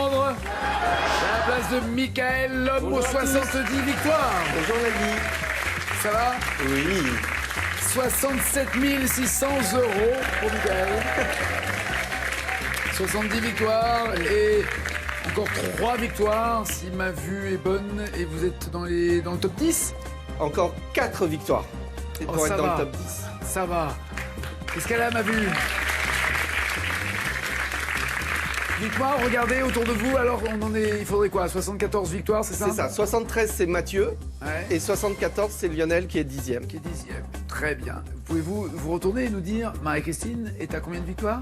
Alexandre. À la place de Michael, l'homme aux 70 victoires. Bonjour Nagui. Ça va? Oui. 67 600 euros pour Michael. 70 victoires et encore 3 victoires si ma vue est bonne et vous êtes dans le top 10. Encore 4 victoires. Et pour ça être dans va. le top 10. Ça va. Qu'est-ce qu'elle a, ma vue? Dites-moi, regardez autour de vous, alors on en est, il faudrait quoi? 74 victoires, c'est ça? C'est ça. 73, c'est Mathieu. Ouais. Et 74, c'est Lionel qui est 10e. Qui est 10e. Très bien. Pouvez-vous vous retourner et nous dire, Marie-Christine, est à combien de victoires?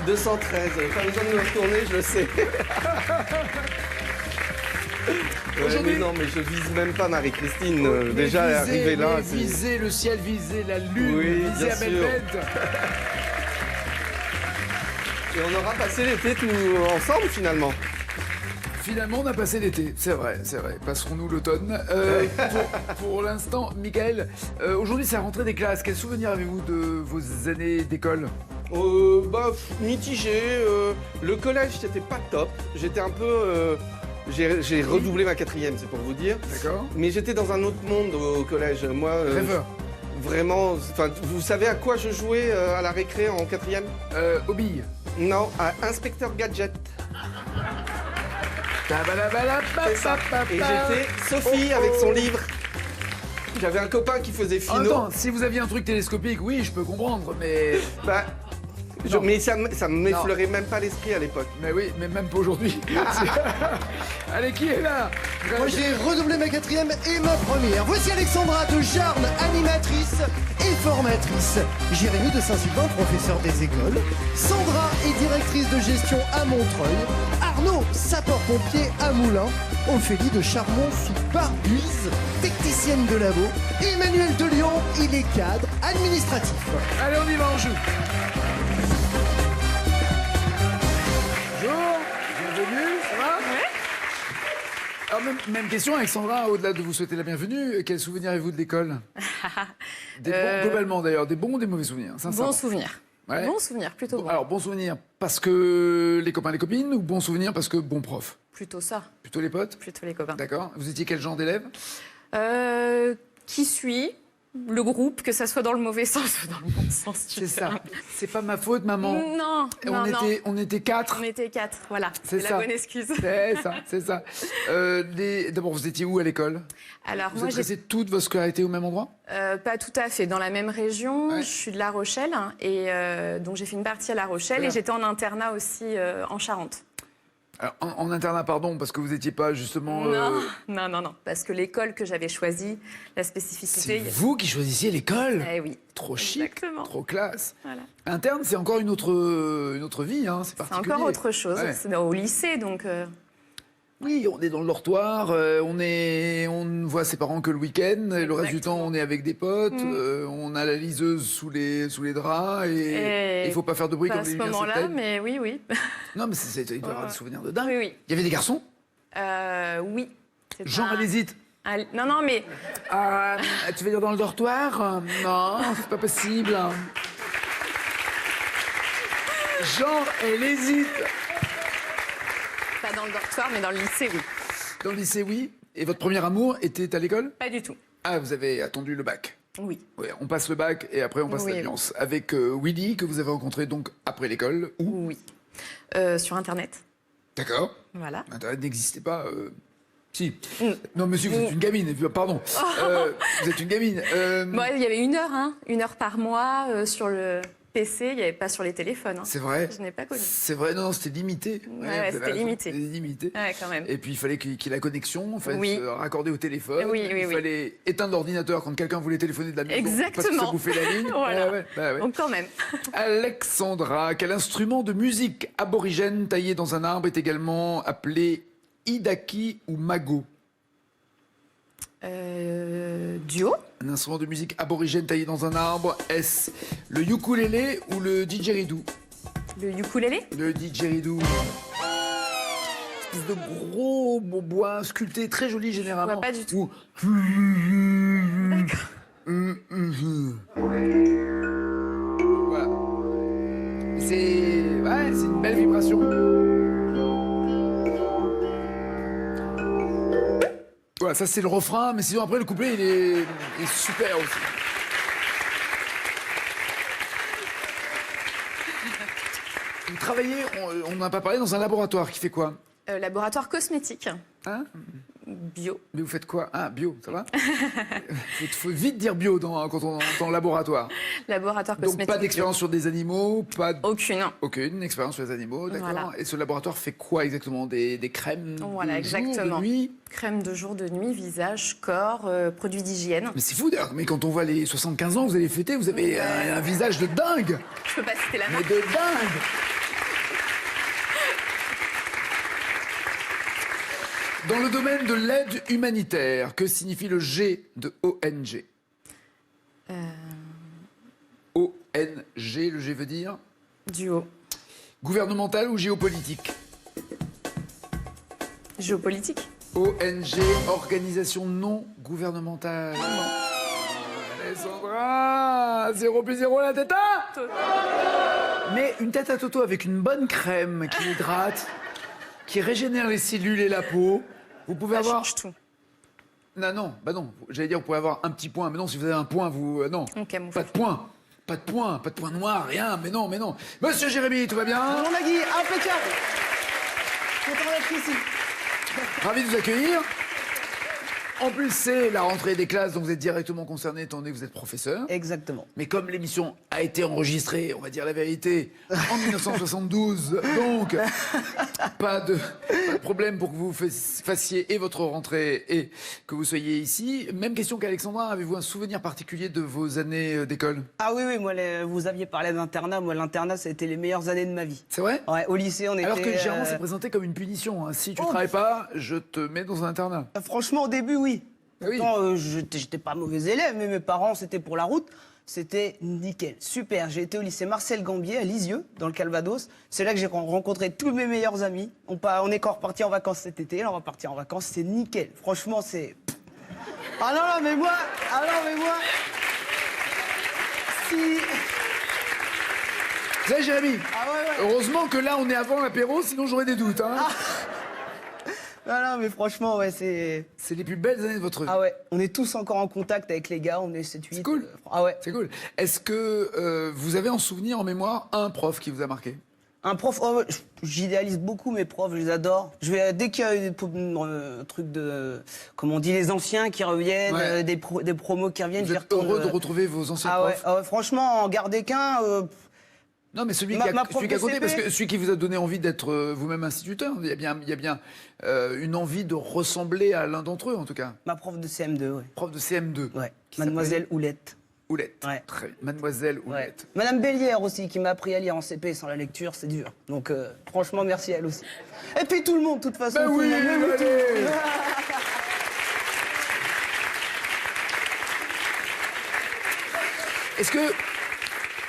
213. Pas besoin de me retourner, je le sais. Aujourd'hui- mais non, mais je vise même pas Marie-Christine. Déjà, Visez, arrivée là. mais visez le ciel, visez la lune, Oui, visez bien Abel sûr. Bent. Et on aura passé l'été tous ensemble finalement. Finalement, on a passé l'été, c'est vrai, c'est vrai. Passerons-nous l'automne. Pour l'instant, Michael, aujourd'hui c'est la rentrée des classes. Quel souvenir avez-vous de vos années d'école? Mitigé. Le collège, c'était pas top. J'étais un peu. J'ai redoublé ma 4e, c'est pour vous dire. D'accord. Mais j'étais dans un autre monde au collège. Moi, Rêveur. vraiment. Enfin, vous savez à quoi je jouais à la récré en 4e? Aux billes. Non, à Inspecteur Gadget. C'est ça. Et j'étais Sophie avec son livre. J'avais un copain qui faisait En même Phino. temps, si vous aviez un truc télescopique, oui, je peux comprendre, mais... Bah, Non. mais ça m'effleurait même pas l'esprit à l'époque. Mais oui, mais même pas aujourd'hui. Allez, qui est là? Moi j'ai redoublé ma 4e et ma première. Voici Alexandra de Jarnes, animatrice et formatrice. Jérémy de Saint-Sylvain, professeur des écoles. Sandra est directrice de gestion à Montreuil. Arnaud, sapeur-pompier à Moulins. Ophélie de Charmont sous Barbuise, technicienne de labo. Et Emmanuel de Lyon, il est cadre administratif. Allez, on y va, on joue. Bonjour, bienvenue, ça va? Alors, même question, Alexandra, au-delà de vous souhaiter la bienvenue, quel souvenir avez-vous de l'école? Des bons, globalement d'ailleurs, des bons ou des mauvais souvenirs, sincèrement. Bon souvenir. Ouais. Bon souvenir, plutôt bon. Alors, bon souvenir parce que les copains, les copines, ou bon souvenir parce que bon prof? Plutôt ça, Plutôt les potes? plutôt les copains. D'accord. Vous étiez quel genre d'élève? Qui suit le groupe, que ça soit dans le mauvais sens ou dans le bon sens. tu C'est sais. ça. C'est pas ma faute, maman. Non, non, non. On était 4. On était 4, voilà. C'est C'est ça. la bonne excuse. C'est ça, c'est ça. D'abord, vous étiez où à l'école? Alors, Vous moi, êtes j'ai resté toute votre scolarité au même endroit? pas tout à fait dans la même région. Ouais. Je suis de La Rochelle et donc j'ai fait une partie à La Rochelle Voilà. et j'étais en internat aussi en Charente. Alors, en internat, pardon, parce que vous n'étiez pas justement... Non. Parce que l'école que j'avais choisie, la C'est spécificité. vous qui choisissiez l'école? Eh oui. Trop chic, Exactement. trop classe. Voilà. Interne, c'est encore une autre vie, hein, c'est C'est particulier. encore autre chose. Ouais. C'est au lycée, donc. Oui, on est dans le dortoir, on ne voit ses parents que le week-end, et le reste du temps on est avec des potes, on a la liseuse sous les draps, et il faut pas faire de bruit Pas comme à les ce lumières moment-là, s'éteignent. mais oui. Non, mais il doit y avoir des souvenirs de dingue. Oui. Il y avait des garçons? Oui. C'est Genre, pas- elle hésite. Non, mais Ah, tu veux dire dans le dortoir? Non, c'est pas possible. Genre, elle hésite. pas dans le dortoir, mais dans le lycée, oui. Dans le lycée, oui. Et votre premier amour était à l'école? Pas du tout. Ah, vous avez attendu le bac. Oui. Ouais, on passe le bac et après on passe Oui. l'alliance. Avec Willy, que vous avez rencontré donc après l'école. Où? Oui. Sur Internet. D'accord. Voilà. Internet n'existait pas. Si. Mm. Non, monsieur, vous êtes une gamine. Pardon. Vous êtes une gamine. Bon, il y avait 1 heure, 1 heure par mois sur le PC. Il n'y avait pas sur les téléphones. C'est vrai. Je n'ai pas connu. C'est vrai, non, c'était limité. Ouais, vous avez c'était raison, limité. C'était limité. Ouais, quand même. Et puis il fallait qu'il y ait la connexion, il fallait Oui. se raccorder au téléphone. Oui, il oui. fallait éteindre l'ordinateur quand quelqu'un voulait téléphoner de la maison. Parce que ça Exactement. bouffait la ligne. Voilà. Ouais. Donc quand même. Alexandra, quel instrument de musique aborigène taillé dans un arbre est également appelé idaki ou mago? Duo. Un instrument de musique aborigène taillé dans un arbre, est-ce le ukulélé ou le didgeridoo? Le ukulélé. Le didgeridoo. Espèce de gros bois sculpté, très joli généralement. Je vois pas du tout. D'accord. Voilà. C'est une belle vibration. ça c'est le refrain, mais sinon après le couplet il est super aussi. Vous travaillez, on n'a pas parlé, dans un laboratoire qui fait quoi? Laboratoire cosmétique. Hein? Bio. Mais vous faites quoi? Ah, bio, ça va? Il faut vite dire bio quand on entend laboratoire. Laboratoire Donc cosmétique. pas d'expérience sur des animaux, pas Aucune. aucune expérience sur les animaux, d'accord. Voilà. Et ce laboratoire fait quoi exactement? Des crèmes Voilà, de exactement. jour, de nuit? Crème de jour, de nuit, visage, corps, produits d'hygiène. Mais c'est fou d'ailleurs, mais quand on voit les 75 ans que vous allez fêter, vous avez un visage de dingue. Je peux pas citer la Mais marque. de dingue. Dans le domaine de l'aide humanitaire, que signifie le G de ONG? ONG, le G veut dire? Duo. Gouvernemental ou géopolitique? Géopolitique. ONG, organisation non gouvernementale. Alessandra, 0 plus 0 la tête à... Mais une tête à Toto avec une bonne crème qui hydrate, qui régénère les cellules et la peau. Vous pouvez Ça avoir... change tout. Non, bah non. J'allais dire, vous pouvez avoir un petit point. Mais non, si vous avez un point, vous... non. On camoufle. Pas de point. Pas de point. Pas de point noir, rien. Mais non. Monsieur Jérémy, tout va bien? Bonjour Nagui, impeccable. Content d'être ici. Ravi de vous accueillir. En plus, c'est la rentrée des classes, donc vous êtes directement concerné étant donné que vous êtes professeur. Exactement. Mais comme l'émission a été enregistrée, on va dire la vérité, en 1972, donc pas de problème pour que vous fassiez et votre rentrée et que vous soyez ici. Même question qu'Alexandra, avez-vous un souvenir particulier de vos années d'école? Ah oui, moi, vous aviez parlé d'internat. Moi, l'internat, ça a été les meilleures années de ma vie. C'est vrai? Ouais, au lycée, on était... Alors que généralement, c'est présenté comme une punition. Hein. Si tu Oh, travailles pas, je te mets dans un internat. Franchement, au début, oui. Ah oui. Pourtant, j'étais pas mauvais élève, mais mes parents, c'était pour la route. C'était nickel, super. J'ai été au lycée Marcel Gambier à Lisieux, dans le Calvados. C'est là que j'ai rencontré tous mes meilleurs amis. On est encore reparti en vacances cet été. Là, on va partir en vacances. C'est nickel. Franchement, c'est... Ah non, mais moi... Si... Vous savez, Jérémy, Ah ouais. heureusement que là, on est avant l'apéro, sinon j'aurais des doutes. Hein. Non, mais franchement, ouais, c'est... C'est les plus belles années de votre vie. Ah ouais, on est tous encore en contact avec les gars, on est 7-8. C'est cool. Ah ouais. C'est cool. Est-ce que vous avez en souvenir, en mémoire, un prof qui vous a marqué? Un prof, oh, ouais, j'idéalise beaucoup mes profs, je les adore. Dès qu'il y a des trucs de, comment on dit, les anciens qui reviennent, Ouais. des promos qui reviennent, Vous j'y êtes retourne. heureux de retrouver vos anciens Ah ouais, profs? ah ouais, franchement, en garder qu'un... Non, mais celui Ma qui a prof compté, de CP. parce que celui qui vous a donné envie d'être vous-même instituteur, il y a bien une envie de ressembler à l'un d'entre eux, en tout cas. Ma prof de CM2, ouais. Prof de CM2. Ouais, Qui Mademoiselle Houlette. s'appelle Houlette. Ouais. Très bien. Mademoiselle Ouais. Houlette. Madame Bélière aussi, qui m'a appris à lire en CP sans la lecture, c'est dur. Donc, franchement, merci à elle aussi. Et puis tout le monde, de toute façon. Ben tout oui, le monde, allez. Est-ce que,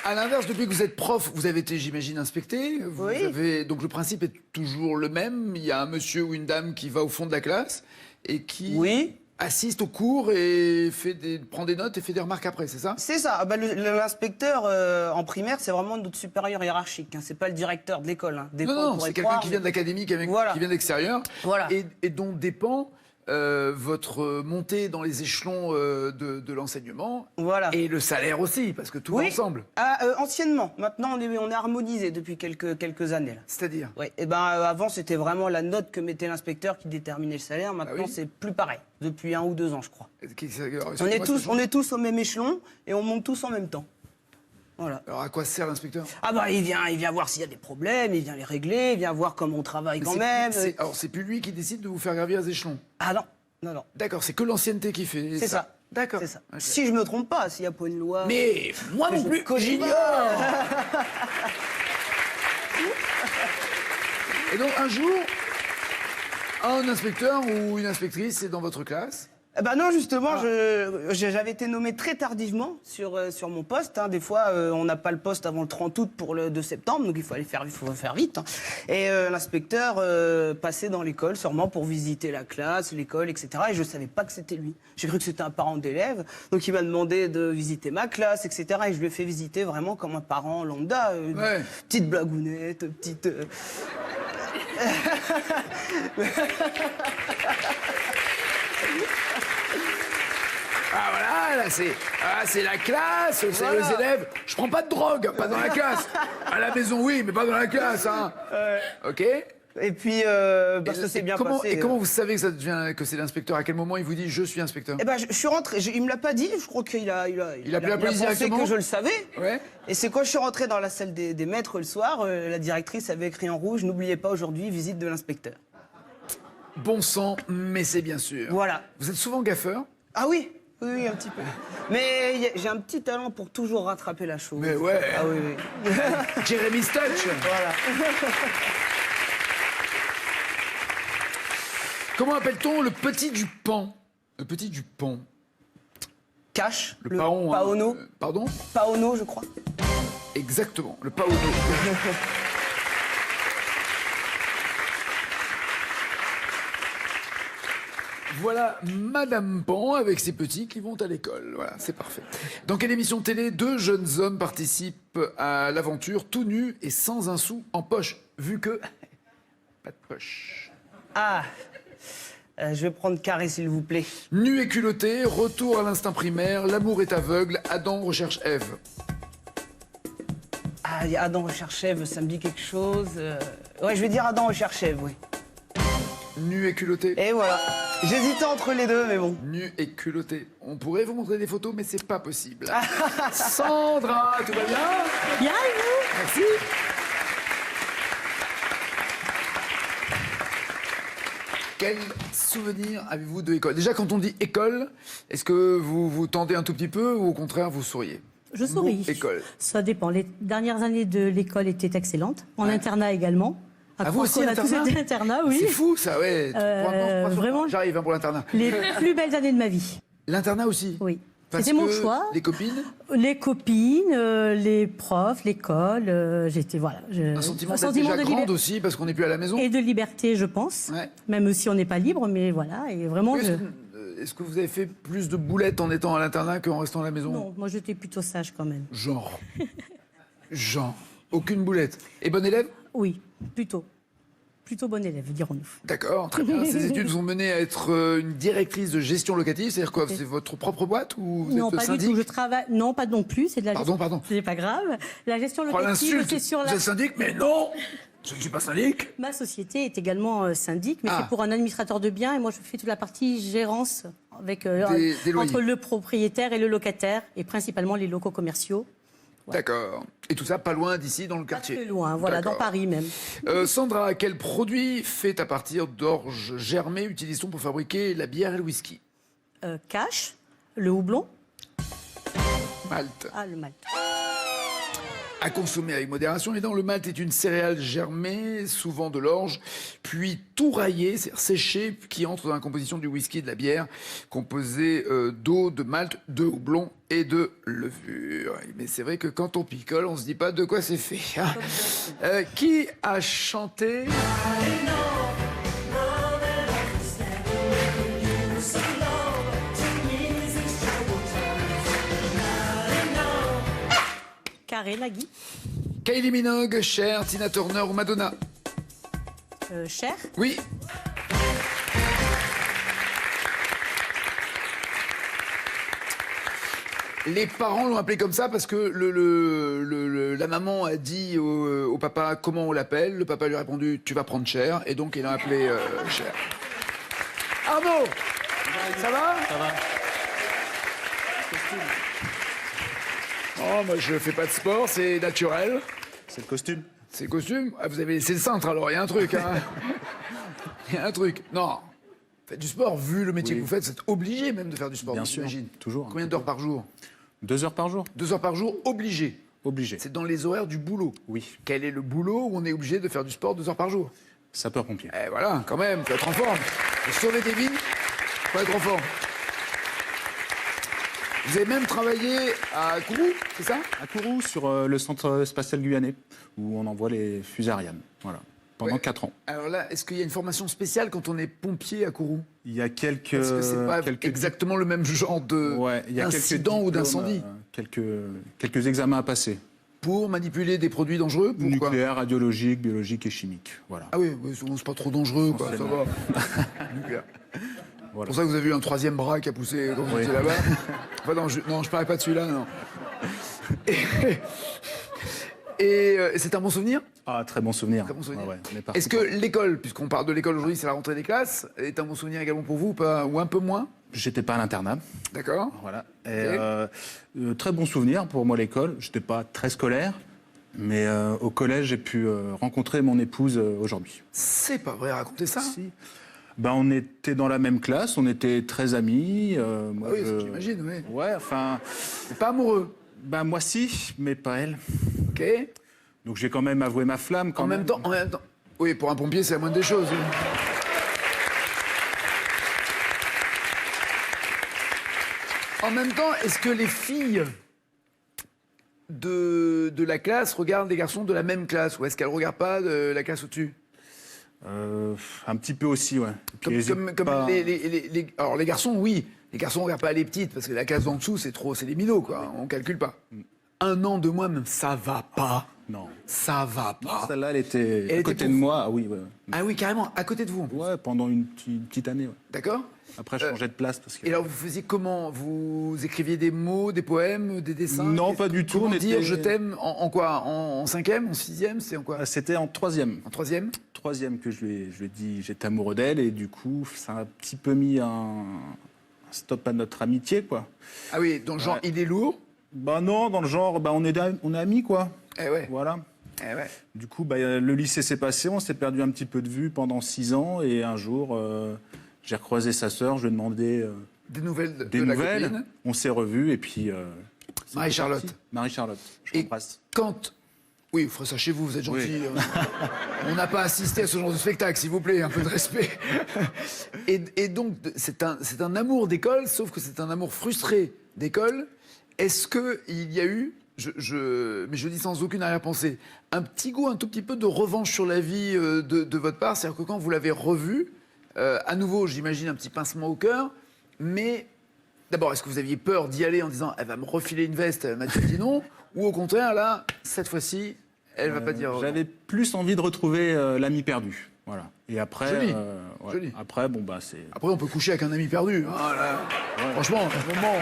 à l'inverse, depuis que vous êtes prof, vous avez été, j'imagine, inspecté. Oui. Donc le principe est toujours le même. Il y a un monsieur ou une dame qui va au fond de la classe et qui Oui. assiste au cours et prend des notes et fait des remarques après, c'est ça? C'est ça. Ah bah, l'inspecteur en primaire, c'est vraiment notre supérieur hiérarchique. Hein. C'est pas le directeur de l'école. Hein. Des fois, on Non, pourrait c'est quelqu'un croire, qui vient de l'académie, qui Voilà. vient de l'extérieur, Voilà. et dont dépend votre montée dans les échelons de l'enseignement, Voilà. et le salaire aussi, parce que tout va Oui. ensemble. Ah, anciennement. Maintenant, on est harmonisé depuis quelques années. Là. C'est-à-dire? Ouais. Et ben, avant, c'était vraiment la note que mettait l'inspecteur qui déterminait le salaire. Maintenant, oui. c'est plus pareil. Depuis 1 ou 2 ans, je crois. Alors, On est tous au même échelon et on monte tous en même temps. Voilà. Alors à quoi sert l'inspecteur? Ah bah il vient voir s'il y a des problèmes, il vient les régler, il vient voir comment on travaille quand même. Alors c'est plus lui qui décide de vous faire gravir les échelons. Ah non. D'accord, c'est que l'ancienneté qui fait C'est ça. D'accord. C'est ça. Ok. Si je me trompe pas, s'il n'y a pas une loi. Mais moi non je plus, connais j'ignore. Et donc un jour, un inspecteur ou une inspectrice est dans votre classe. Eh ben non, justement, j'avais été nommé très tardivement sur mon poste. Hein. Des fois, on n'a pas le poste avant le 30 août pour le 2 septembre, donc il faut faire vite. Hein. Et l'inspecteur passait dans l'école, sûrement pour visiter la classe, l'école, etc. Et je ne savais pas que c'était lui. J'ai cru que c'était un parent d'élève, donc il m'a demandé de visiter ma classe, etc. Et je lui ai fait visiter vraiment comme un parent lambda. Ouais. Petite blagounette, petite... Ah voilà, là c'est la classe, c'est Voilà. les élèves. Je prends pas de drogue, pas dans la classe. À la maison oui, mais pas dans la classe, hein. Ok. Et puis, ça s'est bien comment, passé. Et comment vous savez que ça devient, que c'est l'inspecteur? À quel moment il vous dit je suis inspecteur? Eh ben, je suis rentré, il me l'a pas dit, je crois qu'il a appelé la police pensé directement que je le savais. Ouais. Et c'est quand je suis rentré dans la salle des maîtres le soir, la directrice avait écrit en rouge, n'oubliez pas aujourd'hui, visite de l'inspecteur. Bon sang, mais c'est bien sûr. Voilà. Vous êtes souvent gaffeur? Ah oui, oui, un petit peu. Mais j'ai un petit talent pour toujours rattraper la chose. Mais ouais. Ah oui, oui. Jérémy's touch. Voilà. Comment appelle-t-on le petit du pan? Le petit du pan. Cash, Le paon. hein. paono, Pardon? paono, je crois. Exactement, le paono. Voilà Madame Pan avec ses petits qui vont à l'école. Voilà, c'est parfait. Dans quelle émission télé deux jeunes hommes participent à l'aventure tout nus et sans un sou en poche? Vu que... Pas de poche. Ah, je vais prendre Carré, s'il vous plaît. Nu et culotté, retour à l'instinct primaire, l'amour est aveugle, Adam recherche Ève. Ah, il y a Adam recherche Ève, ça me dit quelque chose. Ouais, je vais dire Adam recherche Ève, oui. Nu et culotté. Et voilà. J'hésitais entre les deux, mais bon. Nu et culotté. On pourrait vous montrer des photos, mais c'est pas possible. Sandra, tout va bien? Bien, et vous? Merci. Quel souvenir avez-vous de l'école? Déjà, quand on dit école, est-ce que vous vous tendez un tout petit peu ou au contraire vous souriez? Je souris. Mot école. Ça dépend. Les dernières années de l'école étaient excellentes. En Ouais. internat également. Ah, vous aussi, On a tous internat? été internat, oui. C'est fou ça, ouais. vraiment. J'arrive hein, pour l'internat. Les plus belles années de ma vie. L'internat aussi? Oui. Parce C'était mon que choix. Les copines? Les copines, les profs, l'école. J'étais, voilà. Un sentiment d'être déjà grande aussi parce qu'on n'est plus à la maison? Et de liberté, je pense. Ouais. Même si on n'est pas libre, mais voilà. Et vraiment, Oui, est-ce que vous avez fait plus de boulettes en étant à l'internat qu'en restant à la maison? non, moi j'étais plutôt sage quand même. Genre. Genre. Aucune boulette. Et bon élève? Oui, plutôt. Plutôt bon élève, dirons-nous. D'accord, très bien. Ces études vous ont mené à être une directrice de gestion locative, c'est-à-dire quoi? C'est votre propre boîte ou vous Non, êtes pas syndic? du tout. Je travaille. Non, pas non plus. C'est de la. Pardon. C'est pas grave. La gestion Oh, locative, l'insulte. c'est sur Vous la. êtes syndic? Mais non! Je ne suis pas syndic. Ma société est également syndic, mais Ah. c'est pour un administrateur de biens et moi je fais toute la partie gérance avec Des loyers. entre le propriétaire et le locataire et principalement les locaux commerciaux. D'accord. Et tout ça pas loin d'ici, dans le Pas quartier? très loin, voilà, dans D'accord. Paris même. Sandra, quel produit fait à partir d'orge germée utilise-t-on pour fabriquer la bière et le whisky? Cash, le houblon, Malte. le malt. À consommer avec modération, évidemment, le malt est une céréale germée, souvent de l'orge, puis tout raillé, c'est-à-dire séché, qui entre dans la composition du whisky et de la bière, composée d'eau, de malt, de houblon et de levure. Mais c'est vrai que quand on picole, on se dit pas de quoi c'est fait. Hein. Qui a chanté... Carré, Nagui, Kylie Minogue, Cher, Tina Turner ou Madonna? Cher, Oui. Les parents l'ont appelé comme ça parce que la maman a dit au papa comment on l'appelle. Le papa lui a répondu tu vas prendre Cher et donc il a appelé Cher. Bravo. Ça va? Ça va. Oh, moi je fais pas de sport, c'est naturel. C'est le costume. C'est le costume. Ah, vous avez laissé le cintre alors, il y a un truc. Hein. Il y a un truc. Non. Faites du sport, vu le métier Oui. que vous faites, c'est obligé même de faire du sport. Bien sûr, j'imagine. toujours. Combien d'heures par jour? 2 heures par jour. 2 heures par jour, obligé. Obligé. C'est dans les horaires du boulot. Oui. Quel est le boulot où on est obligé de faire du sport 2 heures par jour? Sapeur-pompier. Eh voilà, quand même, faut être en forme. Faut sauver des vies, faut être en forme. Vous avez même travaillé à Kourou, c'est ça? À Kourou, sur le centre spatial guyanais, où on envoie les fusées Ariane. Voilà. Pendant Ouais. 4 ans. Alors là, est-ce qu'il y a une formation spéciale quand on est pompier à Kourou? Il y a quelques. Est-ce que c'est pas quelques exactement le même genre Ouais, il y a quelques d'incident ou diplômes, d'incendie? quelques examens à passer. Pour manipuler des produits dangereux? Pourquoi? Nucléaire, radiologique, biologique et chimique. Voilà. Ah oui, c'est pas trop dangereux, quoi, ça va. Nucléaire. Voilà. Pour ça que vous avez eu un 3e bras qui a poussé quand vous étiez là-bas. Enfin, non, je parlais pas de celui-là, non. Et c'est un bon souvenir? Ah, très bon souvenir. Très bon souvenir. Ah ouais, on est parti Est-ce que l'école, puisqu'on parle de l'école aujourd'hui, c'est la rentrée des classes, est un bon souvenir également pour vous, ou un peu moins? J'étais pas à l'internat. D'accord. Voilà. Et, très bon souvenir pour moi l'école. J'étais pas très scolaire, mais au collège j'ai pu rencontrer mon épouse aujourd'hui. C'est pas vrai, racontez ça. Si. Ben, on était dans la même classe, on était très amis. Moi, Ah oui, j'imagine, oui. Ouais, enfin. Mais pas amoureux. Ben moi si, mais pas elle. Ok. Donc j'ai quand même avoué ma flamme. En même temps. Oui, pour un pompier, c'est la moindre des choses. Oui. En même temps, est-ce que les filles de la classe regardent les garçons de la même classe, ou est-ce qu'elles ne regardent pas de la classe au-dessus? Un petit peu aussi, ouais. Alors les garçons, oui. Les garçons ne regardent pas les petites, parce que la classe d'en dessous, c'est les minots, quoi. On ne calcule pas. 1 an de moins, même, ça va pas. Non. Ça va pas. Celle-là, elle était à côté pour de vous. moi. Ah oui, ouais. Ah oui, carrément, à côté de vous. Ouais, pendant une petite année. Ouais. D'accord. Après, je changeais de place parce que. Et alors, vous faisiez comment? Vous écriviez des mots, des poèmes, des dessins? Non, pas du tout. Comment on dire était- je t'aime en quoi? En 5e, en 6e? C'est en quoi? Ah, c'était en 3e. En 3e? 3e que je lui ai dit j'étais amoureux d'elle et du coup, ça a un petit peu mis un stop à notre amitié, quoi. Ah oui, dans le genre, Ouais. il est lourd? Bah non, dans le genre, on est amis, quoi. Eh ouais. Voilà. Eh ouais. Du coup, le lycée s'est passé, on s'est perdu un petit peu de vue pendant 6 ans et un jour, j'ai recroisé sa sœur, je lui ai demandé Des nouvelles des de la nouvelles. copine? On s'est revus et puis. Marie-Charlotte. c'est parti. Marie-Charlotte. Je Et l'embrasse. quand... Oui, vous ferez ça chez vous, vous êtes gentil. Oui. On n'a pas assisté à ce genre de spectacle, s'il vous plaît, un peu de respect. Et donc, c'est un amour d'école, sauf que c'est un amour frustré d'école. Est-ce qu'il y a eu, mais je dis sans aucune arrière-pensée, un petit goût, un tout petit peu de revanche sur la vie de votre part? C'est-à-dire que quand vous l'avez revue, à nouveau, j'imagine un petit pincement au cœur, mais d'abord, est-ce que vous aviez peur d'y aller en disant « elle va me refiler une veste, elle m'a dit non » ou au contraire, là, cette fois-ci, elle va pas dire... J'avais plus envie de retrouver l'ami perdu. Voilà. Et après. Joli. Ouais. Joli. Après, c'est. Après, on peut coucher avec un ami perdu. Ah, là. Franchement, à un moment...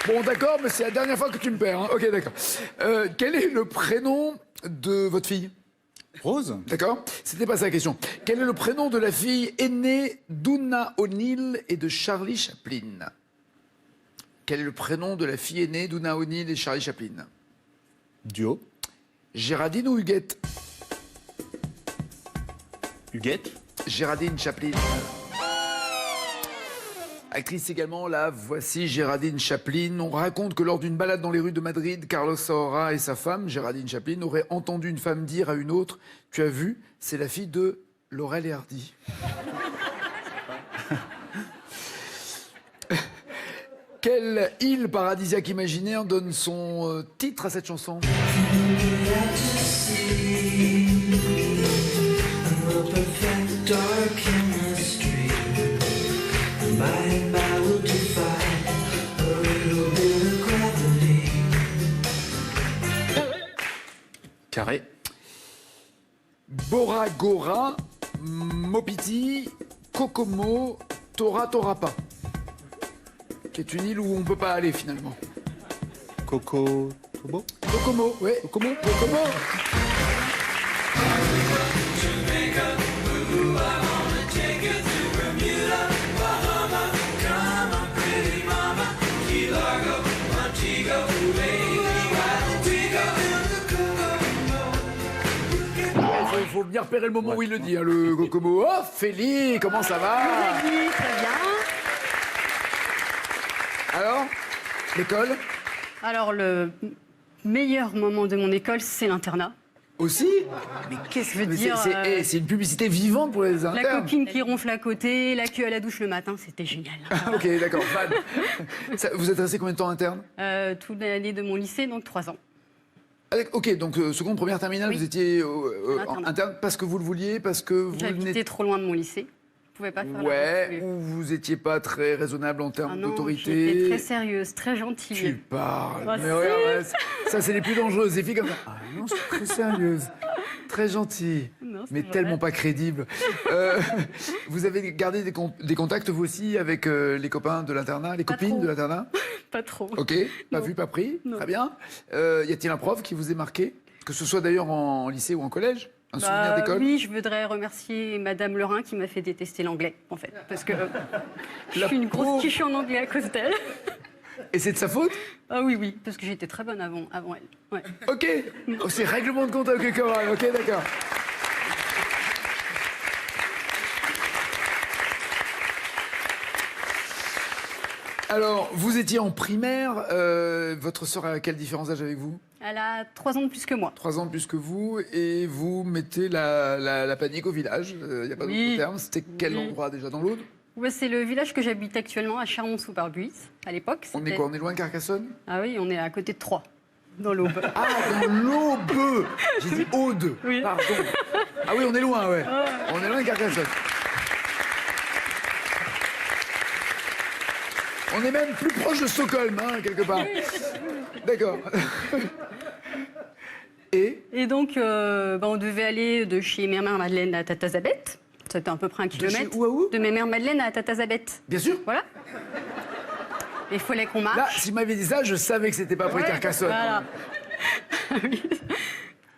Bon, d'accord, mais c'est la dernière fois que tu me perds. Hein. Ok, d'accord. Quel est le prénom de votre fille? Rose. D'accord. C'était pas ça la question. Quel est le prénom de la fille aînée d'Una O'Neill et de Charlie Chaplin? Quel est le prénom de la fille aînée d'Una O'Neill et Charlie Chaplin? Duo. Géraldine ou Huguette? Huguette. Géraldine Chaplin. Actrice également, là, voici Géraldine Chaplin. On raconte que lors d'une balade dans les rues de Madrid, Carlos Saura et sa femme, Géraldine Chaplin, auraient entendu une femme dire à une autre « Tu as vu, c'est la fille de Laurel et Hardy. » Quelle île paradisiaque imaginaire donne son titre à cette chanson? Carré. Bora Gora, Mopiti, Kokomo, Tora Torapa. Qui est une île où on ne peut pas aller finalement. Coco. Tobo. Kokomo, oui. Kokomo, Kokomo. Il faut bien repérer le moment où il le dit, hein, le Kokomo. Oh, Félie, comment ça va? Oui, très bien. Alors, l'école Alors, le meilleur moment de mon école, c'est l'internat. aussi? Mais qu'est-ce que veut Mais dire c'est une publicité vivante pour les la internes. copine qui ronfle à côté, la queue à la douche le matin, c'était génial. Ah, ok, d'accord, fan. Vous êtes resté combien de temps interne? Toute l'année de mon lycée, donc 3 ans. Ok, donc seconde, première, terminale, Oui. vous étiez En en internat. interne parce que vous le vouliez, parce que vous J'habitais trop loin de mon lycée. Je pouvais pas faire la route Ouais, tous les- ou vous n'étiez pas très raisonnable en Ah termes non, d'autorité. j'étais très sérieuse, très gentille. Tu parles. Ah, Mais si. regarde, ça c'est les plus dangereuses, les filles comme ça. Ah non, c'est très sérieuse. très gentil, Non, c'est mais vrai. tellement pas crédible. Vous avez gardé des contacts, vous aussi, avec les copains de l'internat, les Pas copines trop. de l'internat? Pas trop. Ok, pas Non. vu, pas pris. Non. Très bien. Y a-t-il un prof qui vous ait marqué? Que ce soit d'ailleurs en lycée ou en collège? Un souvenir d'école? Oui, je voudrais remercier Madame Lerin qui m'a fait détester l'anglais, en fait. Parce que je suis une grosse pauvre. quiche en anglais à cause d'elle. Et c'est de sa faute? Ah oui, oui, parce que j'étais très bonne avant elle. Ouais. Ok. Oh, c'est règlement de compte avec Coral. Ok, d'accord. Alors, vous étiez en primaire. Votre sœur a quelle différence d'âge avec vous? Elle a 3 ans de plus que moi. 3 ans de plus que vous. Et vous mettez la panique au village. Il n'y a pas Oui. d'autre terme. C'était quel Oui. endroit déjà dans l'Aude? Ouais, c'est le village que j'habite actuellement, à Chermont-sous-Barbuis. À l'époque, On est c'était- quoi? On est loin de Carcassonne? Ah oui, on est à côté de Troyes, dans l'Aube. Ah, dans l'Aube. J'ai dit Aude. Oui. Pardon. Ah oui, on est loin, ouais. On est loin de Carcassonne. On est même plus proche de Stockholm, hein, quelque part. D'accord. Et Et donc, on devait aller de chez ma mère Madeleine à Tatazabeth. C'était à peu près 1 chez kilomètre. où à où? De ma mère Madeleine à Tatazabeth. bien sûr. Voilà. Et il fallait qu'on marche. Là, s'il m'avait dit ça, je savais que c'était pas près de Ouais, Carcassonne. voilà. Oui.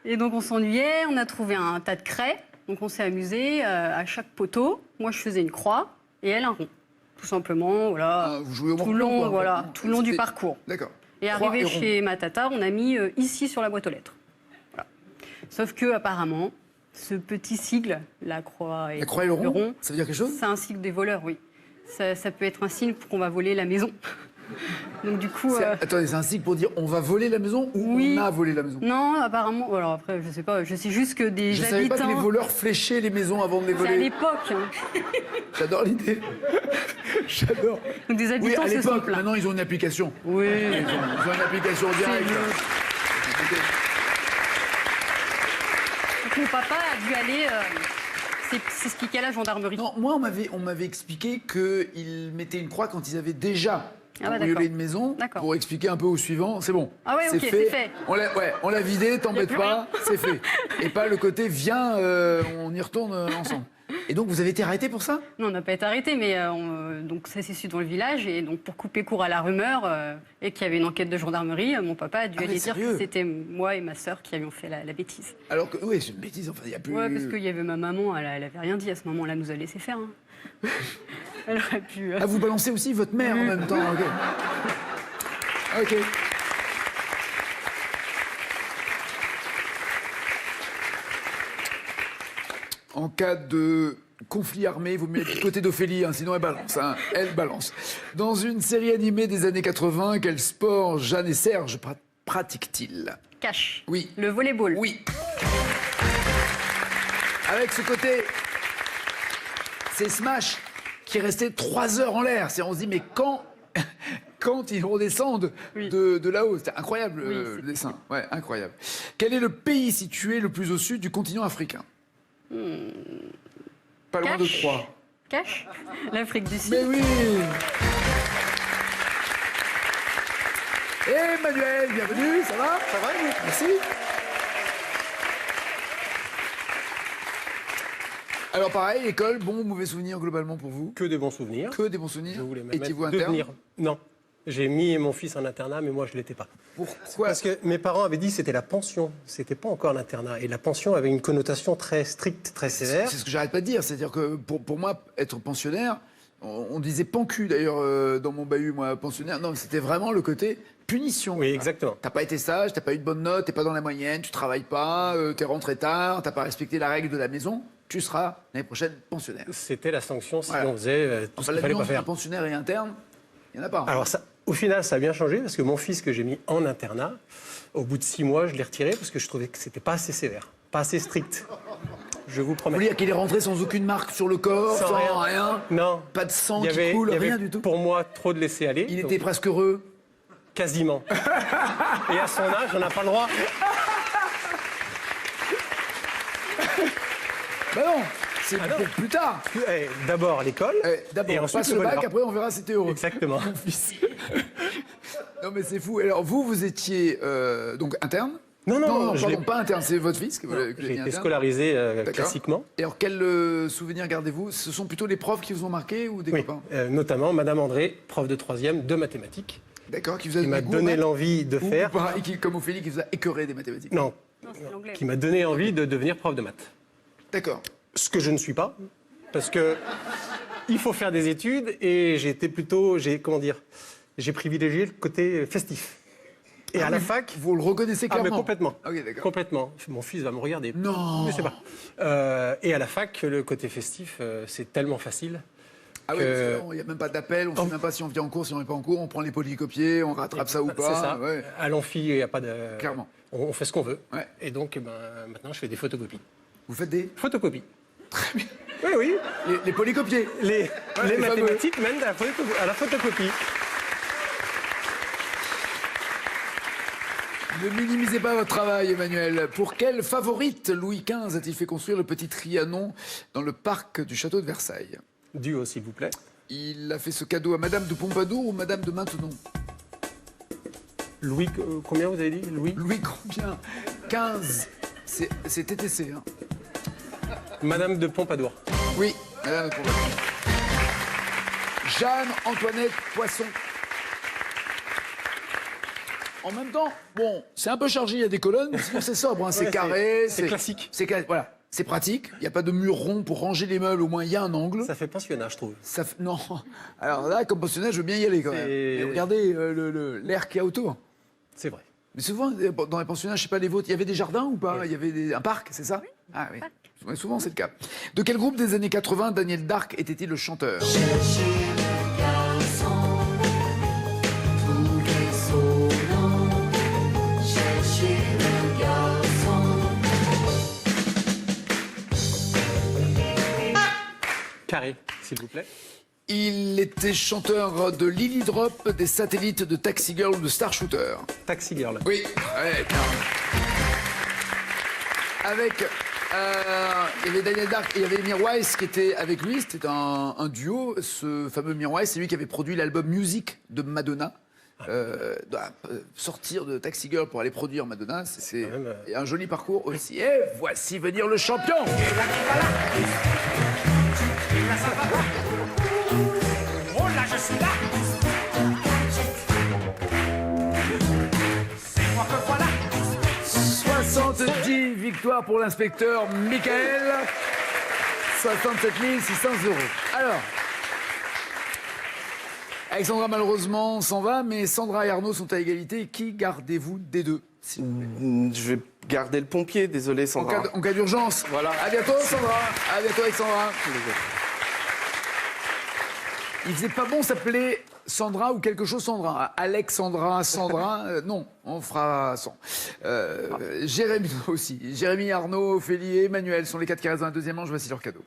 Et donc on s'ennuyait, on a trouvé un tas de craies. Donc on s'est amusé à chaque poteau. Moi je faisais une croix et elle un rond. Tout simplement, voilà. Ah, vous jouez au tout le morpion, long, quoi, en fait. voilà, tout le long du C'était- parcours. D'accord. Et Croix arrivé et rond. chez ma tata, on a mis ici sur la boîte aux lettres. Voilà. Sauf que apparemment, ce petit sigle, la croix et La croix et le rond, ça veut dire quelque chose? c'est un sigle des voleurs, oui. Ça peut être un signe pour qu'on va voler la maison. Donc du coup, Attendez, c'est un signe pour dire on va voler la maison ou Oui. on a volé la maison? non, apparemment. Alors après, je sais pas. Je sais juste que des Je savais pas que habitants. les voleurs fléchaient les maisons avant de les C'est à voler. l'époque. Hein. J'adore l'idée. J'adore. Donc des Oui, habitants à se sont l'époque, plaints. maintenant ils ont une application. Oui. Ils ont une application directe. Donc mon papa a dû aller s'expliquer à la gendarmerie. Non, moi on m'avait expliqué qu'ils mettaient une croix quand ils avaient déjà Ah ouais, cambriolé d'accord. une maison D'accord. pour expliquer un peu au suivant. C'est bon. Ah ouais, ok, c'est fait. On l'a vidé, t'embête plus pas, c'est fait. Et pas le côté viens, on y retourne ensemble. Et donc vous avez été arrêté pour ça? Non, on n'a pas été arrêtés, mais donc ça s'est su dans le village. Et donc pour couper court à la rumeur et qu'il y avait une enquête de gendarmerie, mon papa a dû Ah, mais aller dire sérieux que c'était moi et ma sœur qui avions fait la bêtise. Alors que oui, c'est une bêtise. Enfin, il y a plus. Ouais, parce qu'il y avait ma maman, elle avait rien dit à ce moment-là, elle nous a laissé faire. Hein. Elle aurait pu. Ah, vous balancez aussi votre mère en même temps. Ok. Ok. En cas de conflit armé, vous mettez du côté d'Ophélie, hein, sinon elle balance. Hein, elle balance. Dans une série animée des années 80, quel sport Jeanne et Serge pratiquent-ils? Cache. Oui. Le volleyball. Oui. Avec ce côté, c'est Smash qui est resté 3 heures en l'air. On se dit, mais quand ils redescendent Oui. de là-haut, c'était incroyable Oui, le c'est- dessin. Ouais, incroyable. Quel est le pays situé le plus au sud du continent africain? Pas loin de Cache. 3. Cache. L'Afrique du Sud. Mais oui. Emmanuel, bienvenue, ça va? Ça va, merci. Alors pareil, école, bon ou mauvais souvenir globalement pour vous? Que des bons souvenirs. Que des bons souvenirs? Je voulais même Étiez-vous mettre interne? devenir. Non. J'ai mis mon fils en internat, mais moi je ne l'étais pas. Pourquoi? Parce que mes parents avaient dit que c'était la pension, c'était pas encore l'internat. Et la pension avait une connotation très stricte, très sévère. C'est ce que j'arrête pas de dire. C'est-à-dire que pour moi, être pensionnaire, on disait pancu d'ailleurs dans mon bahut, moi, pensionnaire. Non, c'était vraiment le côté punition. Oui, exactement. T'as pas été sage, t'as pas eu de bonne note, t'es pas dans la moyenne, tu travailles pas, t'es rentré tard, t'as pas respecté la règle de la maison, tu seras l'année prochaine pensionnaire. C'était la sanction si Voilà. on faisait tout ce Enfin, qu'il la fallait nuance pas faire. entre pensionnaire et interne, il y en a pas. Alors ça, au final, ça a bien changé parce que mon fils que j'ai mis en internat, au bout de 6 mois, je l'ai retiré parce que je trouvais que c'était pas assez sévère, pas assez strict. Je vous Vous promets. voulez dire qu'il est rentré sans aucune marque sur le corps, sans, rien, Non. pas de sang Il y qui avait, coule, il y avait rien du tout. pour moi trop de laisser aller. Il donc était presque heureux. quasiment. Et à son âge, on n'a pas le droit. Bah non, c'est Ah non. pour plus tard. D'abord à l'école. D'abord, et on ensuite passe le bac, volleyball. après on verra si t'es heureux. Exactement. Mon fils. Non mais c'est fou. Alors vous étiez donc interne, Non, je pardon, l'ai pas interne, c'est votre fils que vous non, avez j'ai mis été interne. scolarisé D'accord. classiquement. Et alors, quel souvenir gardez-vous? Ce sont plutôt les profs qui vous ont marqué ou des Oui, copains? notamment Madame André, prof de 3e de mathématiques, D'accord, qui vous a qui m'a goût, donné ouais. l'envie de Ou faire. pareil, comme Ophélie, qui vous a écœuré des mathématiques. Non, Non, c'est l'anglais. qui m'a donné envie de devenir prof de maths. D'accord. Ce que je ne suis pas, parce que il faut faire des études et j'ai privilégié le côté festif. Et à la fac, Vous le reconnaissez ah mais clairement? complètement, Ok, d'accord. complètement. Mon fils va me regarder. Non. Je sais pas. Et à la fac, le côté festif, c'est tellement facile. Ah oui, parce qu'il n'y a même pas d'appel, on ne sait même pas si on vient en cours, si on n'est pas en cours, on prend les polycopiés, on rattrape ça ou pas. C'est ça. Ouais. À l'amphi, il n'y a pas de. Clairement. On fait ce qu'on veut. Ouais. Et donc, maintenant, je fais des photocopies. Vous faites des... Photocopies. Très bien. Oui, oui. Les polycopiés. Les les mathématiques mènent à la photocopie. Ne minimisez pas votre travail, Emmanuel. Pour quelle favorite Louis XV a-t-il fait construire le petit Trianon dans le parc du château de Versailles? Duo, s'il vous plaît. Il a fait ce cadeau à Madame de Pompadour ou Madame de Maintenon? Louis, combien vous avez dit Louis Louis combien? 15. C'est TTC, hein. Madame de Pompadour. Oui, Madame de Pompadour. Jeanne-Antoinette Poisson. En même temps, bon, c'est un peu chargé, il y a des colonnes, mais sinon c'est sobre, hein, c'est Ouais, carré. c'est classique. Voilà, c'est pratique. Il n'y a pas de mur rond pour ranger les meubles, au moins il y a un angle. Ça fait pensionnat, je trouve. Non. Alors là, comme pensionnaire, je veux bien y aller quand même. Et regardez l'air qu'il y a autour. C'est vrai. Mais souvent, dans les pensionnats, je sais pas les vôtres, il y avait des jardins ou pas? Il y avait un parc, c'est ça? Ah oui. Ouais, souvent, c'est le cas. De quel groupe des années 80 Daniel Darc était-il le chanteur? Carré, s'il vous plaît. Il était chanteur de Lily Drop, des Satellites, de Taxi Girl ou de Star Shooter. Taxi Girl. Oui, ouais, bien. Avec, il y avait Daniel Darc et il y avait Mirwais qui était avec lui, c'était un duo. Ce fameux Mirwais, c'est lui qui avait produit l'album Music de Madonna. Sortir de Taxi Girl pour aller produire Madonna, c'est un joli parcours aussi. Et voici venir le champion. Oh là, je suis là. C'est moi que voilà. 70 victoires pour l'inspecteur Michael. 67 600 €. Alors, Alexandra malheureusement s'en va, mais Sandra et Arnaud sont à égalité. Qui gardez-vous des deux? Je vais garder le pompier, désolé Sandra. En cas d'urgence. Voilà. À bientôt Sandra. À bientôt Alexandra. Il faisait pas bon s'appeler Sandra ou quelque chose Sandra. Alexandra, Sandra, non, on fera sans. Jérémy aussi. Jérémy, Arnaud, Ophélie et Emmanuel sont les 4 qui restent dans la deuxième manche. Voici leur cadeau.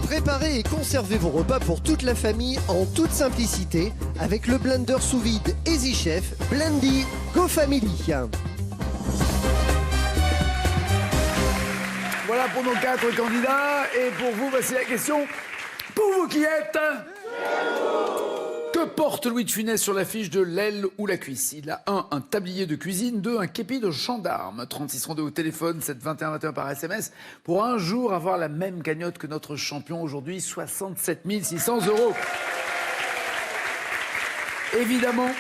Préparez et conservez vos repas pour toute la famille en toute simplicité avec le blender sous vide Easy Chef Blendy Go Family. Voilà pour nos 4 candidats. Et pour vous, voici la question. Pour vous qui êtes... Que porte Louis de Funès sur l'affiche de l'aile ou la cuisse? Il a 1, un tablier de cuisine, 2, un képi de gendarme, 3632 au téléphone, 7 21 21 par SMS, pour un jour avoir la même cagnotte que notre champion aujourd'hui, 67 600 €. Évidemment,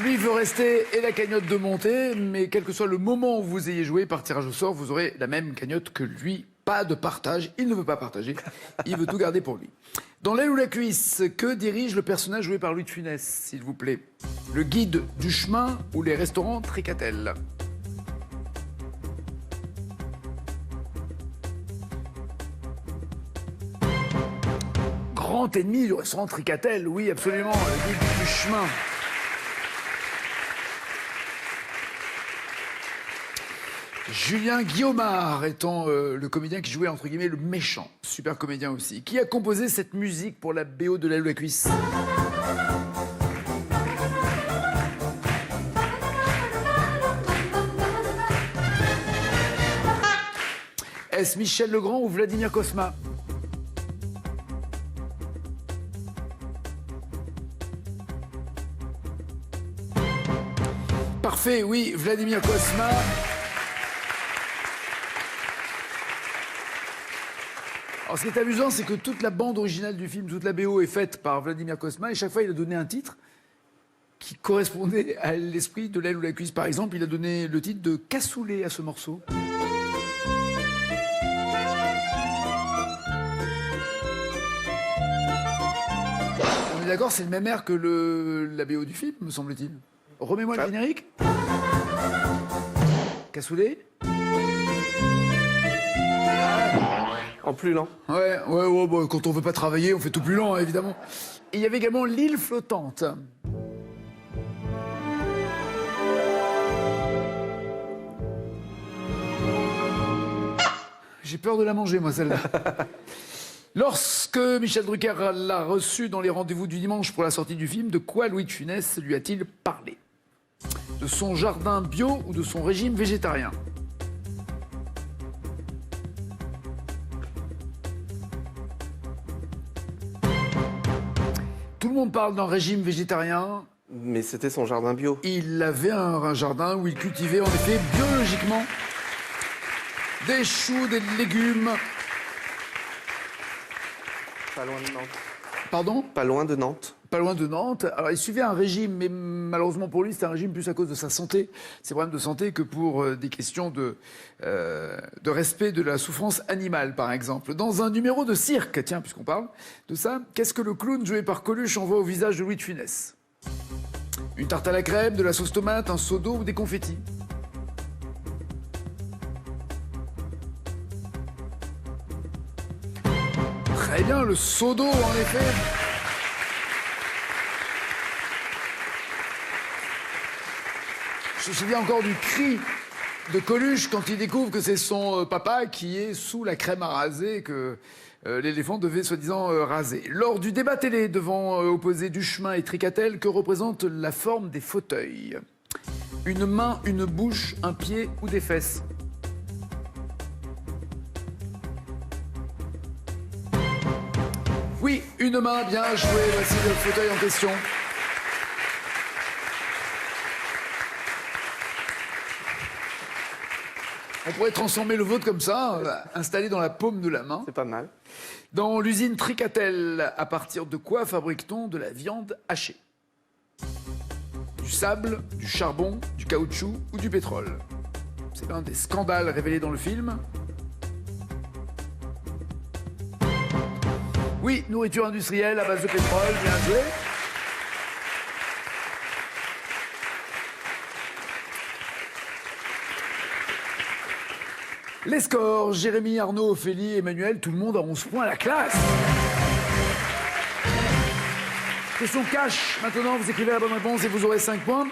lui veut rester et la cagnotte de monter, mais quel que soit le moment où vous ayez joué par tirage au sort, vous aurez la même cagnotte que lui. Pas de partage, il ne veut pas partager, il veut tout garder pour lui. Dans l'aile ou la cuisse, que dirige le personnage joué par Louis de Funès, s'il vous plaît? Le guide du chemin ou les restaurants Tricatel? Grand ennemi du restaurant Tricatel, oui, absolument, le guide du chemin. Julien Guillaumard étant le comédien qui jouait entre guillemets le méchant, super comédien aussi, qui a composé cette musique pour la BO de l'aile ou la cuisse. Est-ce Michel Legrand ou Vladimir Cosma? Parfait, oui, Vladimir Cosma. Alors, ce qui est amusant, c'est que toute la bande originale du film, toute la BO est faite par Vladimir Cosma, et chaque fois, il a donné un titre qui correspondait à l'esprit de l'aile ou la cuisse. Par exemple, il a donné le titre de Cassoulet à ce morceau. On est d'accord, c'est le même air que la BO du film, me semble-t-il. Remets-moi le générique. Cassoulet. En plus lent. Ouais, bah, quand on veut pas travailler, on fait tout plus lent, hein, évidemment. Et il y avait également l'île flottante. J'ai peur de la manger, moi, celle-là. Lorsque Michel Drucker l'a reçu dans les rendez-vous du dimanche pour la sortie du film, de quoi Louis de Funès lui a-t-il parlé? De son jardin bio ou de son régime végétarien? Tout le monde parle d'un régime végétarien. Mais c'était son jardin bio. Il avait un jardin où il cultivait en effet biologiquement des choux, des légumes. Pas loin de Nantes. Pardon? Pas loin de Nantes. Pas loin de Nantes. Alors, il suivait un régime, mais malheureusement pour lui, c'était un régime plus à cause de sa santé, ses problèmes de santé, que pour des questions de respect de la souffrance animale, par exemple. Dans un numéro de cirque, tiens, puisqu'on parle de ça, qu'est-ce que le clown joué par Coluche envoie au visage de Louis de Funès? Une tarte à la crème, de la sauce tomate, un seau d'eau ou des confettis? Très bien, le seau d'eau, en effet. Je me souviens encore du cri de Coluche quand il découvre que c'est son papa qui est sous la crème à raser que l'éléphant devait soi-disant raser. Lors du débat télé devant opposer Duchemin et Tricatel, que représente la forme des fauteuils? Une main, une bouche, un pied ou des fesses? Oui, une main, bien joué, voici le fauteuil en question. On pourrait transformer le vôtre comme ça, installé dans la paume de la main. C'est pas mal. Dans l'usine Tricatel, à partir de quoi fabrique-t-on de la viande hachée? Du sable, du charbon, du caoutchouc ou du pétrole? C'est l'un des scandales révélés dans le film. Oui, nourriture industrielle à base de pétrole, bien joué. Les scores, Jérémy, Arnaud, Ophélie, Emmanuel, tout le monde a 11 points à la classe. Question cash. Maintenant, vous écrivez la bonne réponse et vous aurez 5 points.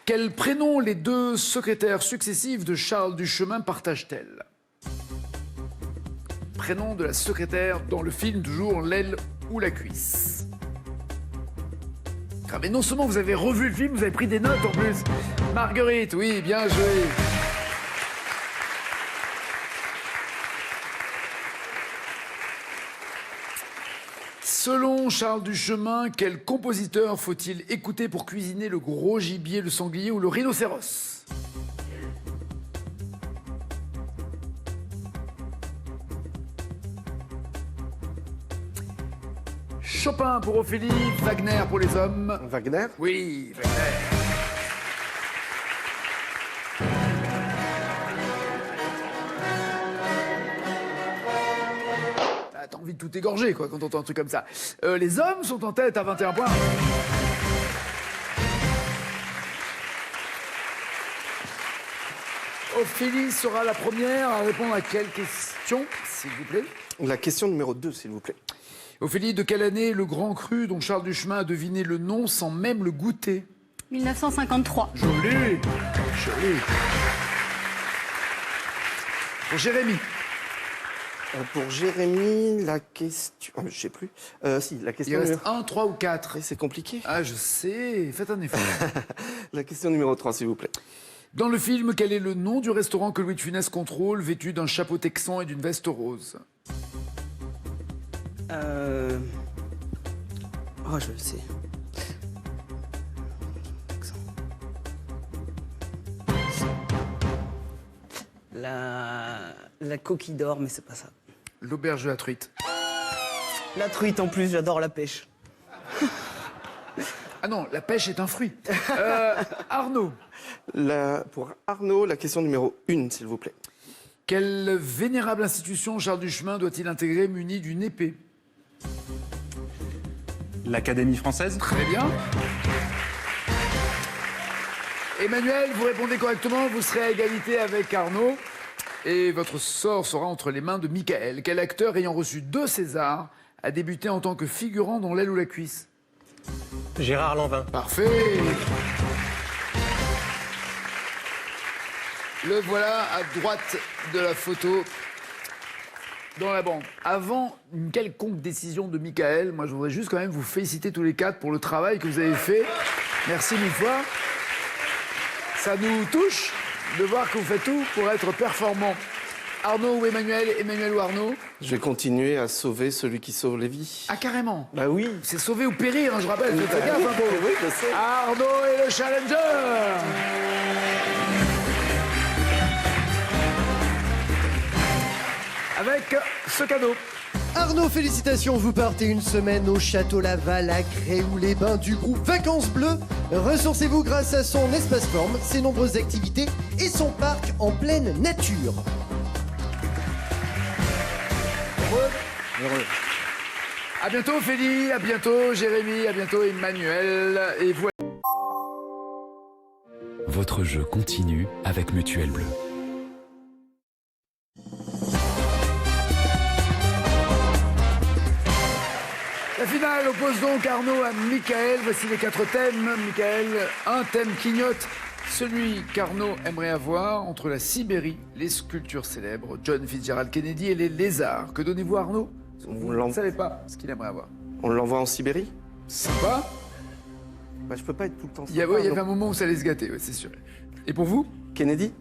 Quel prénom les deux secrétaires successives de Charles Duchemin partagent-elles? Prénom de la secrétaire dans le film, toujours l'aile ou la cuisse. Ah, mais non seulement vous avez revu le film, vous avez pris des notes en plus. Marguerite, oui, bien joué. Selon Charles Duchemin, quel compositeur faut-il écouter pour cuisiner le gros gibier, le sanglier ou le rhinocéros? Chopin pour Ophélie, Wagner pour les hommes. Wagner? Oui, Wagner. T'as envie de tout égorger, quoi, quand t'entends un truc comme ça. Les hommes sont en tête à 21 points. Ophélie sera la première à répondre à quelle question, s'il vous plaît? La question numéro 2, s'il vous plaît. Ophélie, de quelle année le grand cru dont Charles Duchemin a deviné le nom sans même le goûter? 1953. Joli, joli. Pour Jérémy. Pour Jérémy, la question... je sais plus. Si, la question... Il reste 1, 3 ou 4. C'est compliqué. Ah, je sais. Faites un effort. La question numéro 3, s'il vous plaît. Dans le film, quel est le nom du restaurant que Louis de Funès contrôle, vêtu d'un chapeau texan et d'une veste rose? Oh, je le sais. La coquille d'or, mais c'est pas ça. L'auberge de la truite. La truite en plus, j'adore la pêche. Ah non, la pêche est un fruit. Arnaud. Pour Arnaud, la question numéro 1, s'il vous plaît. Quelle vénérable institution Charles Duchemin doit-il intégrer muni d'une épée? L'Académie française. Très bien. Emmanuel, vous répondez correctement, vous serez à égalité avec Arnaud. Et votre sort sera entre les mains de Michael. Quel acteur ayant reçu 2 Césars a débuté en tant que figurant dans L'aile ou la cuisse? Gérard Lanvin. Parfait. Le voilà à droite de la photo dans la bande. Avant une quelconque décision de Michael, moi je voudrais juste quand même vous féliciter tous les 4 pour le travail que vous avez fait. Merci mille fois. Ça nous touche de voir que vous faites tout pour être performant. Arnaud ou Emmanuel? Emmanuel ou Arnaud? Je vais continuer à sauver celui qui sauve les vies. Ah carrément. Bah oui. C'est sauver ou périr, hein, je rappelle. Faites gaffe, hein, Oui, je sais. Arnaud est le challenger. Avec ce cadeau. Arnaud, félicitations, vous partez une semaine au Château Laval à Gréoux-les-Bains du groupe Vacances Bleues. Ressourcez-vous grâce à son espace forme, ses nombreuses activités et son parc en pleine nature. Heureux. À bientôt Félix, à bientôt Jérémy, à bientôt Emmanuel. Et voilà. Votre jeu continue avec Mutuelle Bleue. La finale oppose donc Arnaud à Michael. Voici les 4 thèmes. Michael, un thème clignote, celui qu'Arnaud aimerait avoir entre la Sibérie, les sculptures célèbres, John Fitzgerald Kennedy et les lézards. Que donnez-vous à Arnaud? Vous ne savez pas ce qu'il aimerait avoir. On l'envoie en Sibérie? Sympa. Bah, je peux pas être tout le temps Il y avait un moment où ça allait se gâter, ouais, c'est sûr. Et pour vous? Kennedy?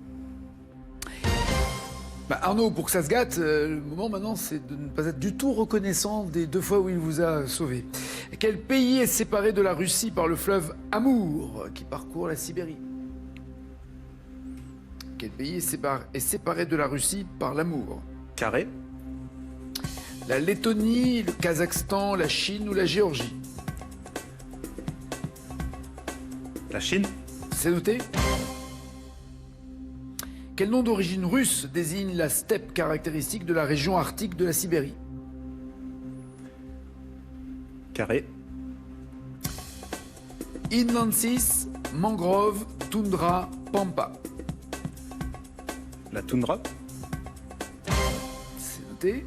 Bah Arnaud, pour que ça se gâte, le moment maintenant, c'est de ne pas être du tout reconnaissant des 2 fois où il vous a sauvé. Quel pays est séparé de la Russie par le fleuve Amour, qui parcourt la Sibérie? Quel pays est séparé de la Russie par l'Amour? Carré. La Lettonie, le Kazakhstan, la Chine ou la Géorgie? La Chine. C'est noté. Quel nom d'origine russe désigne la steppe caractéristique de la région arctique de la Sibérie? Carré. Inlansis, mangrove, toundra, pampa. La toundra. C'est noté.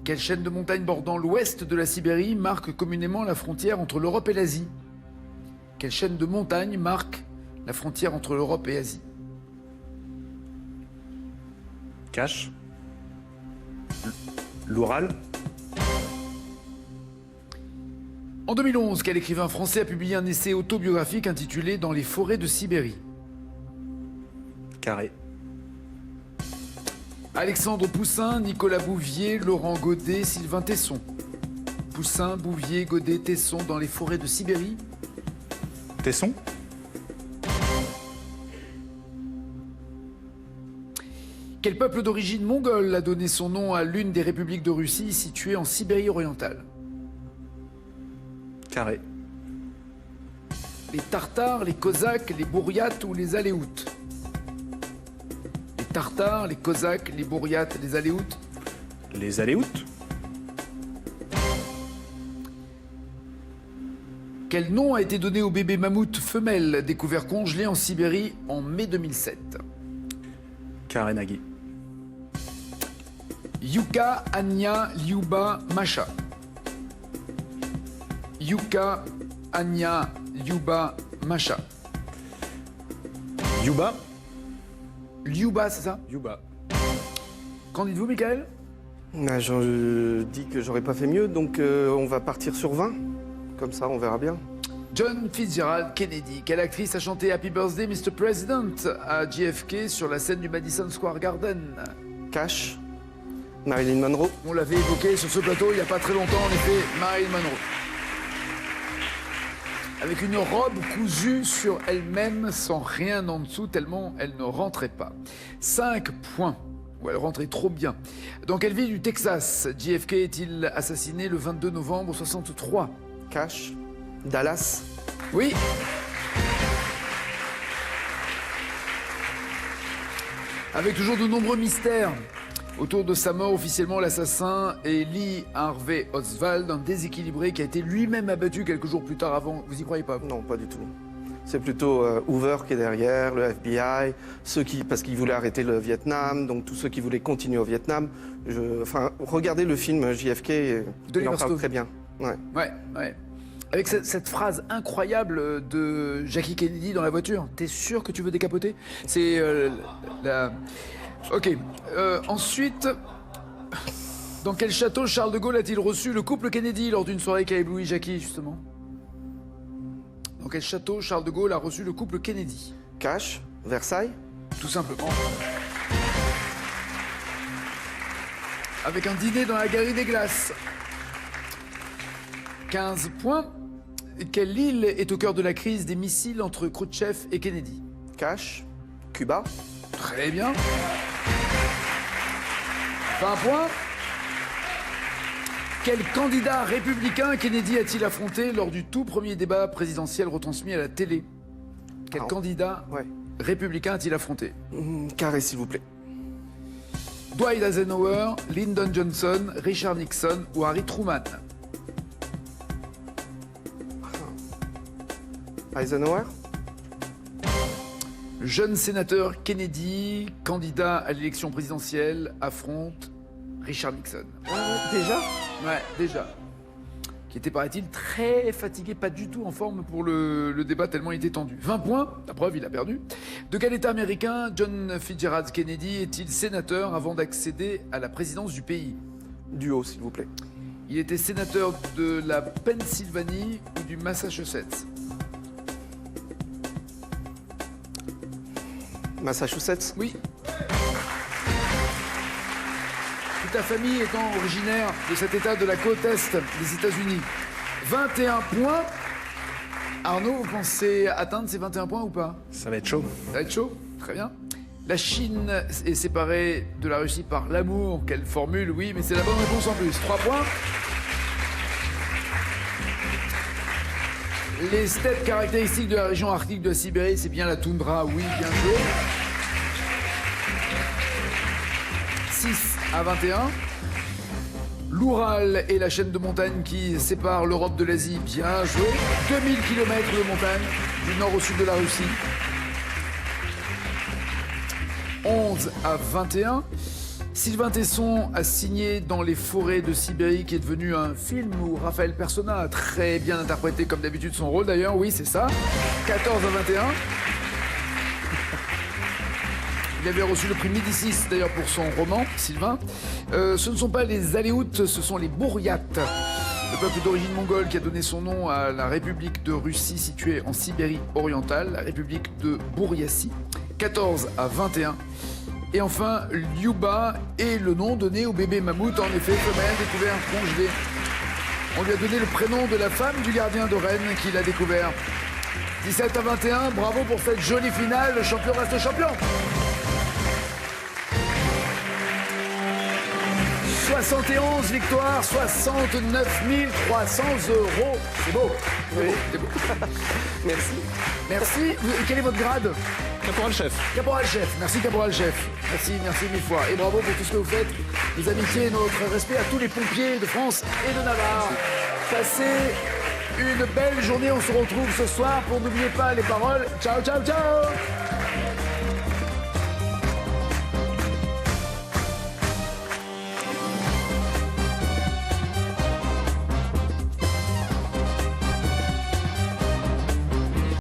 Quelle chaîne de montagnes bordant l'ouest de la Sibérie marque communément la frontière entre l'Europe et l'Asie? Quelle chaîne de montagnes marque la frontière entre l'Europe et l'Asie? Cache. L'Oural. En 2011, quel écrivain français a publié un essai autobiographique intitulé « Dans les forêts de Sibérie » Carré. Alexandre Poussin, Nicolas Bouvier, Laurent Godet, Sylvain Tesson. Poussin, Bouvier, Godet, Tesson dans les forêts de Sibérie. Tesson. Quel peuple d'origine mongole a donné son nom à l'une des républiques de Russie situées en Sibérie orientale? Carré. Les Tartares, les Cosaques, les Bouriates ou les Aléoutes? Les Tartares, les Cosaques, les Bouriates, les Aléoutes? Les Aléoutes. Quel nom a été donné au bébé mammouth femelle découvert congelé en Sibérie en mai 2007? Karenagi. Yuka, Anya, Liuba, Masha. Yuka, Anya, Liuba, Masha. Yuba. Liuba, c'est ça? Yuba. Qu'en dites-vous, Michael? Je dis que j'aurais pas fait mieux, donc on va partir sur 20. Comme ça, on verra bien. John Fitzgerald Kennedy. Quelle actrice a chanté Happy Birthday, Mr. President à JFK sur la scène du Madison Square Garden? Cash. Marilyn Monroe. On l'avait évoqué sur ce plateau il n'y a pas très longtemps, en effet, Marilyn Monroe. avec une robe cousue sur elle-même sans rien en dessous tellement elle ne rentrait pas. 5 points. Ou elle rentrait trop bien. Dans quelle ville du Texas JFK est-il assassiné le 22 novembre 63? Cash. Dallas. Oui. Avec toujours de nombreux mystères autour de sa mort, officiellement l'assassin est Lee Harvey Oswald, un déséquilibré qui a été lui-même abattu quelques jours plus tard avant. Vous y croyez pas? Non, pas du tout. C'est plutôt Hoover qui est derrière, le FBI, parce qu'ils voulaient arrêter le Vietnam, donc tous ceux qui voulaient continuer au Vietnam. Regardez le film JFK, il en parle très bien. Ouais. Avec cette phrase incroyable de Jackie Kennedy dans la voiture. T'es sûr que tu veux décapoter? C'est la... Ok. Ensuite, dans quel château Charles de Gaulle a-t-il reçu le couple Kennedy lors d'une soirée qui a ébloui Jackie, justement? Dans quel château Charles de Gaulle a reçu le couple Kennedy? Cash, Versailles. Tout simplement. Avec un dîner dans la Galerie des Glaces. 15 points. Quelle île est au cœur de la crise des missiles entre Khrouchtchev et Kennedy? Cash, Cuba. Très bien. 20 points. Quel candidat républicain Kennedy a-t-il affronté lors du tout premier débat présidentiel retransmis à la télé? Quel candidat républicain a-t-il affronté? Carré, s'il vous plaît. Dwight Eisenhower, Lyndon Johnson, Richard Nixon ou Harry Truman? Eisenhower. Jeune sénateur Kennedy, candidat à l'élection présidentielle, affronte Richard Nixon. Déjà? Ouais, déjà. Qui était, paraît-il, très fatigué, pas du tout en forme pour le débat tellement il était tendu. 20 points, la preuve, il a perdu. De quel État américain John Fitzgerald Kennedy est-il sénateur avant d'accéder à la présidence du pays? Du haut, s'il vous plaît. Il était sénateur de la Pennsylvanie ou du Massachusetts? Massachusetts. Oui. Toute ta famille étant originaire de cet état de la côte est des États-Unis. 21 points. Arnaud, vous pensez atteindre ces 21 points ou pas? Ça va être chaud. Ça va être chaud? Très bien. La Chine est séparée de la Russie par l'amour. Quelle formule? Oui, mais c'est la bonne réponse en plus. 3 points. Les steppes caractéristiques de la région arctique de la Sibérie, c'est bien la toundra, oui, bien joué. 6 à 21. L'Oural est la chaîne de montagnes qui sépare l'Europe de l'Asie, bien joué. 2000 km de montagne, du nord au sud de la Russie. 11 à 21. Sylvain Tesson a signé Dans les forêts de Sibérie, qui est devenu un film où Raphaël Persona a très bien interprété, comme d'habitude, son rôle d'ailleurs. Oui, c'est ça. 14 à 21. Il avait reçu le prix Médicis d'ailleurs pour son roman, Sylvain. Ce ne sont pas les Aléoutes, ce sont les Bouriates. Le peuple d'origine mongole qui a donné son nom à la République de Russie située en Sibérie orientale, la République de Bouriatie. 14 à 21. Et enfin, Lyuba est le nom donné au bébé mammouth, en effet, femelle, découvert congelé. On lui a donné le prénom de la femme du gardien de Rennes qui l'a découvert. 17 à 21, bravo pour cette jolie finale, le champion reste champion. 71 victoires, 69 300 €. C'est beau. C'est beau. Merci. Merci. Quel est votre grade? Caporal-chef. Caporal-chef. Merci, caporal-chef. Merci mille fois. Et bravo pour tout ce que vous faites. Nos amitiés et notre respect à tous les pompiers de France et de Navarre. Passez une belle journée. On se retrouve ce soir pour n'oubliez pas les paroles. Ciao, ciao, ciao.